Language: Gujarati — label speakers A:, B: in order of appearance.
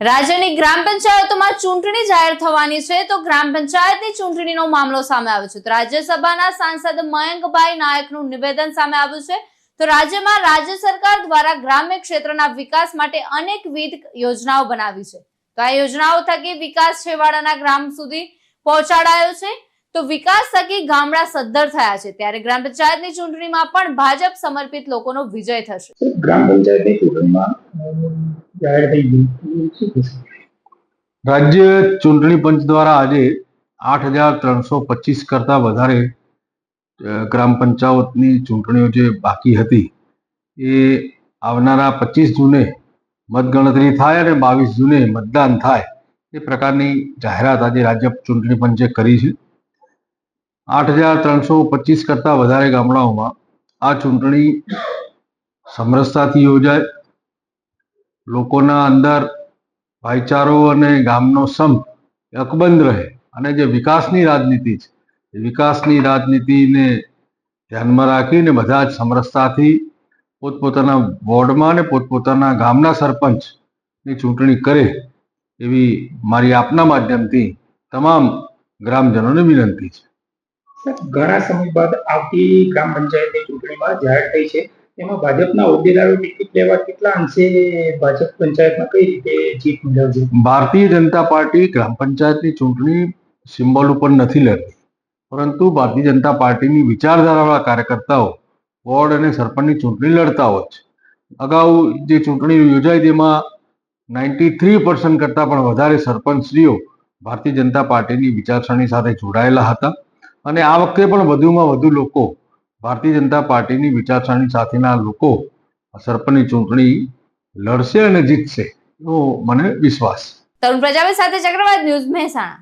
A: રાજ્યની ગ્રામ પંચાયતોમાં ચૂંટણી જાહેર થવાની છે તો ગ્રામ પંચાયતની ચૂંટણીનો મામલો સામે આવ્યો છે તો રાજ્યસભાના સાંસદ મયંકભાઈ નાયકનું નિવેદન સામે આવ્યું છે તો રાજ્યમાં રાજ્ય સરકાર દ્વારા ગ્રામ્ય ક્ષેત્રના વિકાસ માટે અનેકવિધ યોજનાઓ બનાવી છે તો આ યોજનાઓ થકી વિકાસ છેવાડાના ગ્રામ સુધી પહોંચાડાયો છે તો વિકાસ થકી ગામડા સદ્ધર થયા છે ત્યારે ગ્રામ પંચાયતની ચૂંટણીમાં પણ ભાજપ સમર્પિત લોકોનો વિજય થશે।
B: ગ્રામ પંચાયતની ચૂંટણીમાં જાહેર થઈ ગઈ
C: રાજ્ય ચૂંટણી પંચ દ્વારા આજે 8,325 કરતા વધારે ગ્રામ પંચાયતની ચૂંટણીઓ જે બાકી હતી એ આવનારા 25 જૂને મતગણતરી થાય અને 22 જૂને મતદાન થાય એ પ્રકારની જાહેરાત આજે રાજ્ય ચૂંટણી પંચે કરી છે। 8,325 કરતા વધારે ગામડાઓમાં આ ચૂંટણી સમરસતાથી યોજાય, લોકોના અંદર ભાઈચારો અને ગામનો સંપ અકબંધ રહે અને જે વિકાસની રાજનીતિ છે એ વિકાસની રાજનીતિને ધ્યાનમાં રાખીને બધા જ સમરસતાથી પોતપોતાના વોર્ડમાં અને પોતપોતાના ગામના સરપંચની ચૂંટણી કરે એવી મારી આપના માધ્યમથી તમામ ગ્રામજનોને વિનંતી છે।
B: ઘણા સમય બાદ આવતી ગ્રામ પંચાયતની ચૂંટણીમાં જાહેર થઈ છે એમાં ભાજપના હોદ્દેદારો ટિકિટ લેવા કેટલા અંશે ભાજપ પંચાયતમાં કઈ રીતે જીત મેળવશે?
C: ભારતીય જનતા પાર્ટી ગ્રામ પંચાયતની ચૂંટણી સિમ્બોલ ઉપર નથી લડતી, પરંતુ ભારતીય જનતા પાર્ટીની વિચારધારાવાળા કાર્યકર્તાઓ વોર્ડ અને સરપંચની ચૂંટણી લડતા હોય છે। અગાઉ જે ચૂંટણી યોજાઈ તેમાં 93% કરતાં પણ વધારે સરપંચશ્રીઓ ભારતીય જનતા પાર્ટીની વિચારસરણી સાથે જોડાયેલા હતા અને આ વખતે પણ વધુમાં વધુ લોકો ભારતીય જનતા પાર્ટીની વિચારસરણી સાથેના લોકો સરપંચની ચૂંટણી લડશે અને જીતશે એવો મને વિશ્વાસ।
A: તરુણ પ્રજાપતિ સાથે ચક્રવાત ન્યૂઝ મહેસાણા।